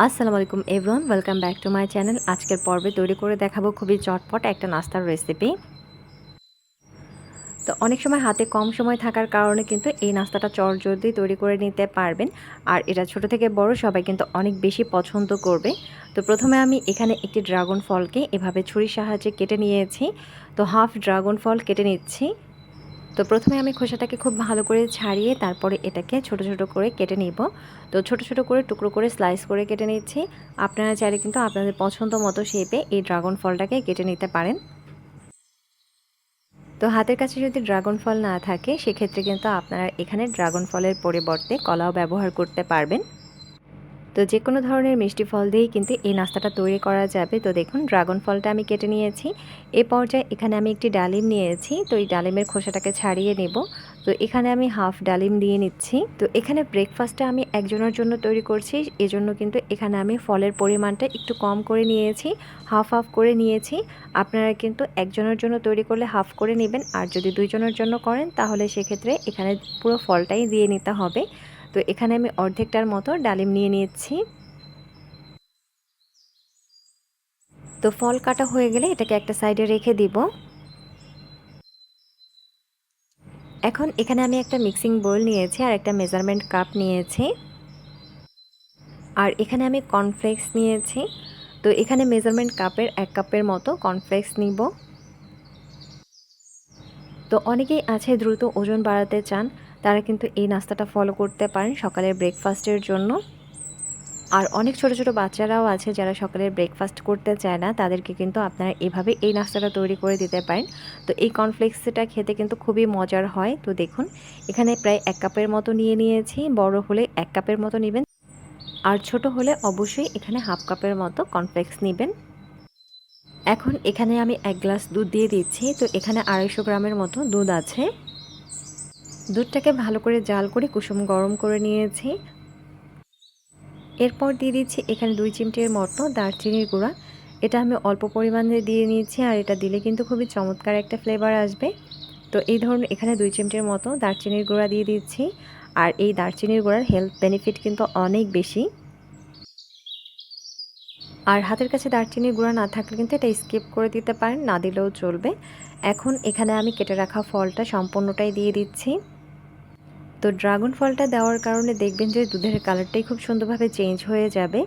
আসসালামু আলাইকুম everyone, welcome back to my channel. আজকের পর্বে তৈরি করে দেখাবো খুবই চটপট একটা নাস্তার রেসিপি। তো অনেক সময় হাতে কম সময় থাকার কারণে কিন্তু এই নাস্তাটা চটজলদি তৈরি করে নিতে পারবেন। আর এটা ছোট থেকে বড় সবাই কিন্তু অনেক বেশি পছন্দ করবে। তো প্রথমে আমি এখানে একটি ড্রাগন ফলকে এভাবে ছুরির সাহায্যে কেটে নিয়েছি। তো হাফ ড্রাগন ফল কেটে নিচ্ছি। তো প্রথমে আমি খোসাটাকে খুব ভালো করে ছাড়িয়ে তারপরে এটাকে ছোট ছোট করে কেটে নিব। তো ছোট ছোট করে টুকরো করে স্লাইস করে কেটে নিচ্ছি। আপনারা চাইলে কিন্তু আপনাদের পছন্দ মতো শেপে এই ড্রাগন ফলটাকে কেটে নিতে পারেন। তো হাতের কাছে যদি ড্রাগন ফল না থাকে সেক্ষেত্রে কিন্তু আপনারা এখানে ড্রাগন ফলের পরিবর্তে কলাও ব্যবহার করতে পারবেন। তো যে কোনো ধরনের মিষ্টি ফল দিয়েই কিন্তু এই নাস্তাটা তৈরি করা যাবে। তো দেখুন ড্রাগন ফলটা আমি কেটে নিয়েছি। এ পর্যায়ে এখানে আমি একটি ডালিম নিয়েছি। তো এই ডালিমের খোসাটাকে ছাড়িয়ে নেব। তো এখানে আমি হাফ ডালিম দিয়ে নিচ্ছি। তো এখানে ব্রেকফাস্টটা আমি একজনের জন্য তৈরি করছি, এজন্য কিন্তু এখানে আমি ফলের পরিমাণটা একটু কম করে নিয়েছি, হাফ হাফ করে নিয়েছি। আপনারা কিন্তু একজনের জন্য তৈরি করলে হাফ করে নেবেন, আর যদি দুইজনের জন্য করেন তাহলে সেক্ষেত্রে এখানে পুরো ফলটাই দিয়ে নিতে হবে। তো এখানে আমি অর্ধেকটার মতো ডালিম নিয়ে নিচ্ছি। তো ফল কাটা হয়ে গেলে এটাকে একটা সাইডে রেখে দিব। এখন এখানে আমি একটা মিক্সিং বোল নিয়েছি আর একটা মেজারমেন্ট কাপ নিয়েছি, আর এখানে আমি কর্নফ্লেক্স নিয়েছি। তো এখানে মেজারমেন্ট কাপের 1 কাপের মতো কর্নফ্লেক্স নিব। তো অনেকেই আছে দ্রুত ওজন বাড়াতে চান, তারা কিন্তু এই নাস্তাটা ফলো করতে পারেন সকালের ব্রেকফাস্টের জন্য। আর অনেক ছোট ছোট বাচ্চারাও আছে যারা সকালে ব্রেকফাস্ট করতে চায় না, তাদেরকে কিন্তু আপনারা এভাবে এই নাস্তাটা তৈরি করে দিতে পারেন। তো এই কর্নফ্লেক্সটা খেতে কিন্তু খুবই মজার হয়। তো দেখুন এখানে প্রায় 1 কাপের মতো নিয়ে নিয়েছি। বড় হলে 1 কাপের মতো নেবেন, আর ছোট হলে অবশ্যই এখানে হাফ কাপের মতো কর্নফ্লেক্স নেবেন। এখন এখানে আমি 1 গ্লাস দুধ দিয়ে দিচ্ছি। তো এখানে 250 গ্রামের মতো দুধ আছে। দুধটাকে ভালো করে জাল করে কুসুম গরম করে নিয়েছি। এরপর দিয়ে দিচ্ছি এখানে 2 চিমটির মতো দারচিনির গুঁড়া। এটা আমি অল্প পরিমাণে দিয়ে নিয়েছি, আর এটা দিলে কিন্তু খুবই চমৎকার একটা ফ্লেভার আসবে। তো এই ধরুন এখানে 2 চিমটির মতো দারচিনির গুঁড়া দিয়ে দিচ্ছি। আর এই দারচিনির গুঁড়ার হেলথ বেনিফিট কিন্তু অনেক বেশি। আর হাতের কাছে দারচিনির গুঁড়া না থাকলে কিন্তু এটা স্কিপ করে দিতে পারেন, না দিলেও চলবে। এখন এখানে আমি কেটে রাখা ফলটা সম্পূর্ণটাই দিয়ে দিচ্ছি। তো ড্রাগন ফলটা দেওয়ার কারণে দেখবেন যে দুধের কালারটাই খুব সুন্দরভাবে চেঞ্জ হয়ে যাবে।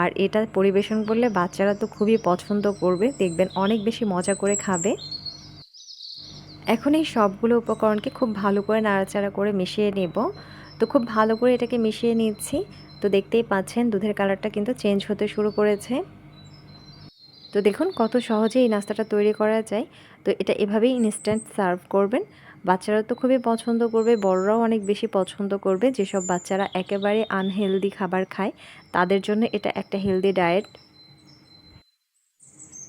আর এটা পরিবেশন করলে বাচ্চারা তো খুবই পছন্দ করবে, দেখবেন অনেক বেশি মজা করে খাবে। এখন এই সবগুলো উপকরণকে খুব ভালো করে নাড়াচাড়া করে মিশিয়ে নেব। তো খুব ভালো করে এটাকে মিশিয়ে নিচ্ছি। তো দেখতেই পাচ্ছেন দুধের কালারটা কিন্তু চেঞ্জ হতে শুরু করেছে। তো দেখুন কত সহজে এই নাস্তাটা তৈরি করা যায়। তো এটা এভাবেই ইনস্ট্যান্ট সার্ভ করবেন। বাচ্চারা তো খুবই পছন্দ করবে, বড়রাও অনেক বেশি পছন্দ করবে। যেসব বাচ্চারা একেবারে আনহেলদি খাবার খায় তাদের জন্য এটা একটা হেলদি ডায়েট।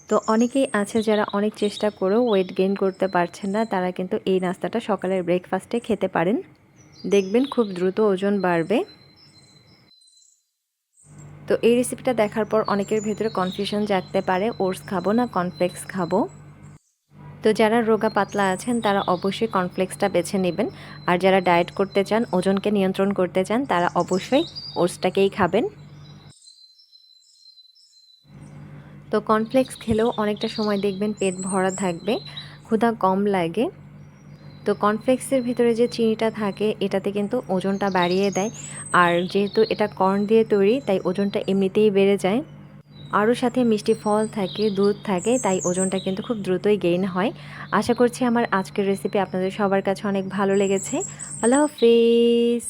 তো অনেকেই আছে যারা অনেক চেষ্টা করেও ওয়েট গেইন করতে পারছেন না, তারা কিন্তু এই নাস্তাটা সকালের ব্রেকফাস্টে খেতে পারেন। দেখবেন খুব দ্রুত ওজন বাড়বে। তো এই রেসিপিটা দেখার পর অনেকের ভেতরে কনফিউশন জাগতে পারে, ওটস খাবো না কর্নফ্লেক্স খাবো। তো যারা রোগা পাতলা আছেন তারা অবশ্যই কর্নফ্লেক্সটা বেছে নেবেন। আর যারা ডায়েট করতে চান, ওজনকে নিয়ন্ত্রণ করতে চান, তারা অবশ্যই ওটসটাকেই খাবেন। তো কর্নফ্লেক্স খেলেও অনেকটা সময় দেখবেন পেট ভরা থাকবে, ক্ষুধা কম লাগে। তো কর্নফ্লেক্সের ভিতরে যে চিনিটা থাকে এটাতে কিন্তু ওজনটা বাড়িয়ে দেয়। আর যেহেতু এটা কর্ন দিয়ে তৈরি তাই ওজনটা এমনিতেই বেড়ে যায়। আরও সাথে মিষ্টি ফল থাকে, দুধ থাকে, তাই ওজনটা কিন্তু খুব দ্রুতই গেইন হয়। আশা করছি আমার আজকের রেসিপি আপনাদের সবার কাছে অনেক ভালো লেগেছে। আল্লাহ হাফেজ।